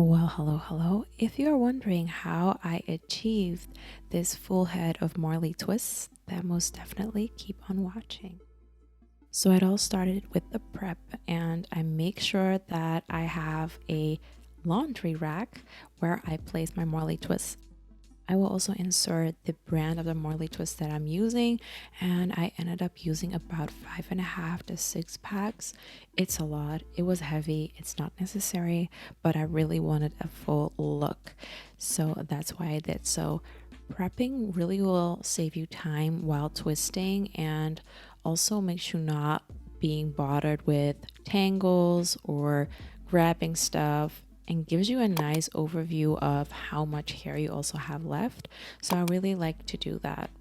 Well, hello. If you are wondering how I achieved this full head of Marley twists, then most definitely keep on watching. So it all started with the prep, and I make sure that I have a laundry rack where I place my Marley twists. I will also insert the brand of the Marley twist that I'm using, and I ended up using about 5.5 to 6 packs. It's a lot, it was heavy, it's not necessary, but I really wanted a full look, so that's why I did. So prepping really will save you time while twisting, and also makes you not being bothered with tangles or grabbing stuff, and gives you a nice overview of how much hair you also have left. So I really like to do that.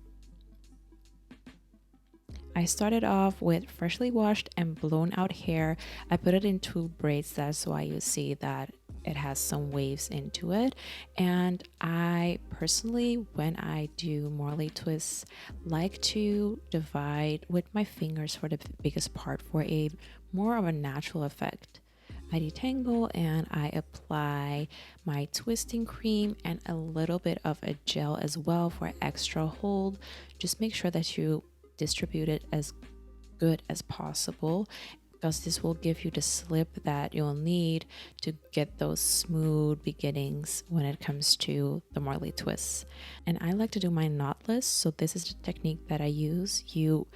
I started off with freshly washed and blown out hair. I put it in 2 braids, that's why you see that it has some waves into it. And I personally, when I do Marley twists, like to divide with my fingers for the biggest part for a more of a natural effect. I detangle and I apply my twisting cream and a little bit of a gel as well for extra hold. Just make sure that you distribute it as good as possible, because this will give you the slip that you'll need to get those smooth beginnings when it comes to the Marley twists. And I like to do my knotless, so this is the technique that I use. You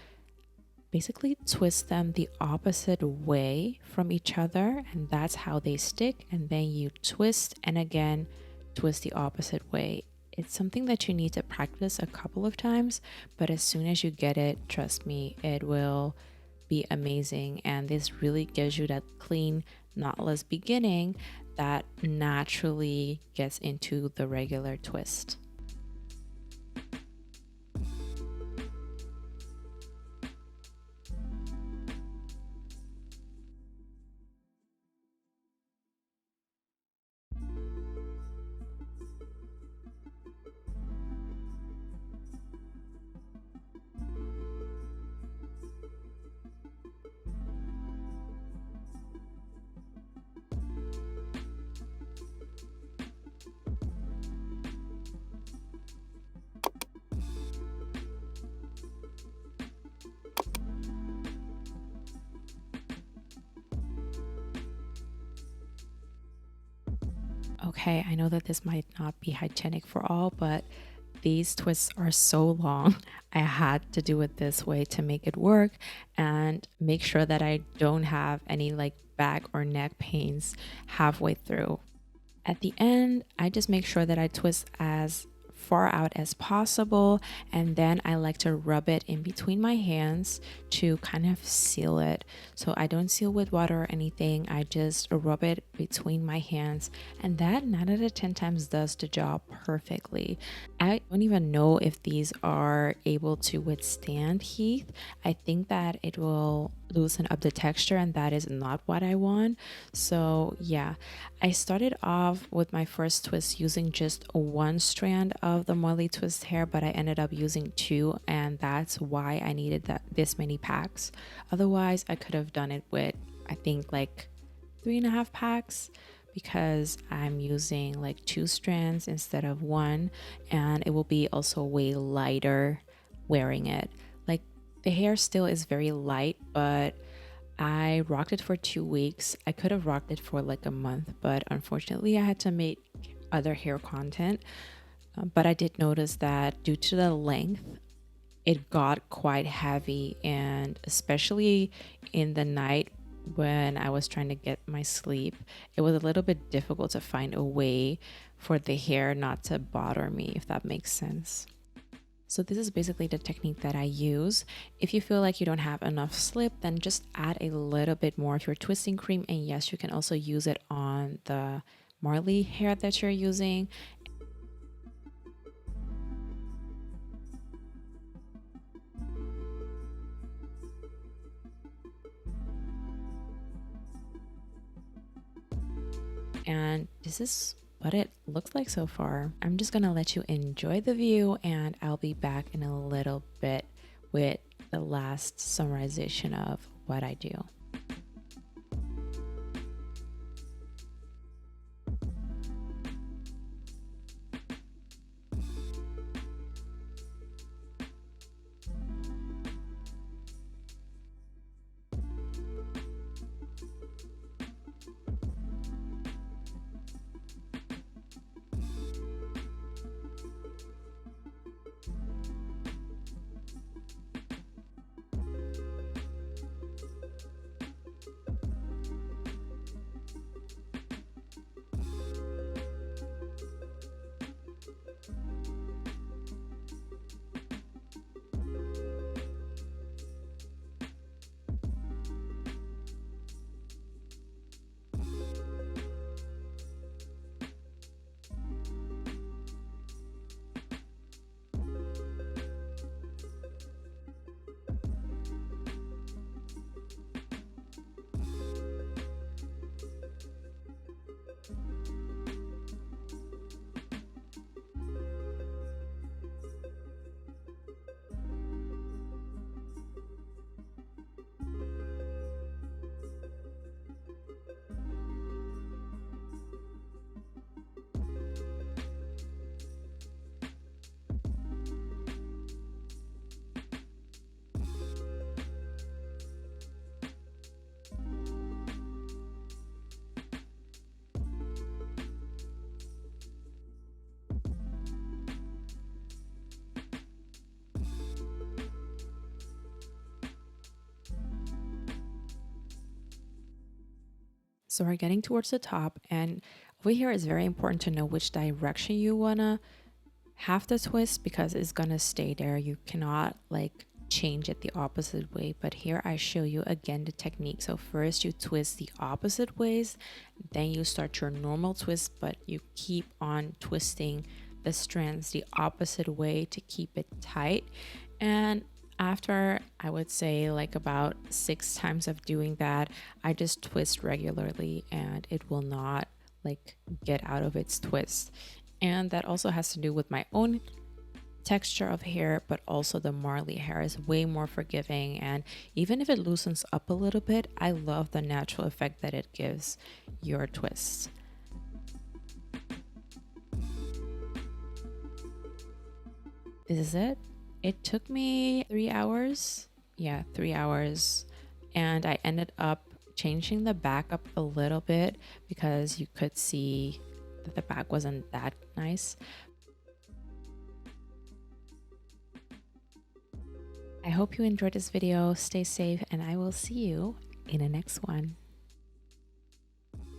basically twist them the opposite way from each other, and that's how they stick, and then you twist and again twist the opposite way. It's something that you need to practice a couple of times, but as soon as you get it, trust me, it will be amazing. And this really gives you that clean knotless beginning that naturally gets into the regular twist. Okay, I know that this might not be hygienic for all, but these twists are so long. I had to do it this way to make it work and make sure that I don't have any like back or neck pains halfway through. At the end, I just make sure that I twist as far out as possible, and then I like to rub it in between my hands to kind of seal it. So I don't seal with water or anything, I just rub it between my hands, and that 9 out of 10 times does the job perfectly. I don't even know if these are able to withstand heat. I think that it will loosen up the texture, and that is not what I want. So yeah, I started off with my first twist using just 1 strand of the Marley twist hair, but I ended up using 2, and that's why I needed this many packs. Otherwise I could have done it with, I think, like 3.5 packs, because I'm using like 2 strands instead of 1, and it will be also way lighter wearing it. Like, the hair still is very light, but I rocked it for 2 weeks. I could have rocked it for like a month, but unfortunately I had to make other hair content. But I did notice that due to the length, it got quite heavy, and especially in the night when I was trying to get my sleep, it was a little bit difficult to find a way for the hair not to bother me, if that makes sense. So this is basically the technique that I use. If you feel like you don't have enough slip, then just add a little bit more of your twisting cream. And yes, you can also use it on the Marley hair that you're using. And this is what it looks like so far. I'm just gonna let you enjoy the view, and I'll be back in a little bit with the last summarization of what I do. So we're getting towards the top, and over here it's very important to know which direction you wanna have the twist because it's gonna stay there. You cannot like change it the opposite way. But here I show you again the technique. So first you twist the opposite ways, then you start your normal twist, but you keep on twisting the strands the opposite way to keep it tight. And after I would say like about 6 times of doing that, I just twist regularly and it will not like get out of its twist. And that also has to do with my own texture of hair, but also the Marley hair is way more forgiving. And even if it loosens up a little bit, I love the natural effect that it gives your twists. This is it. It took me 3 hours. Yeah, 3 hours. And I ended up changing the back up a little bit because you could see that the back wasn't that nice. I hope you enjoyed this video. Stay safe, and I will see you in the next one.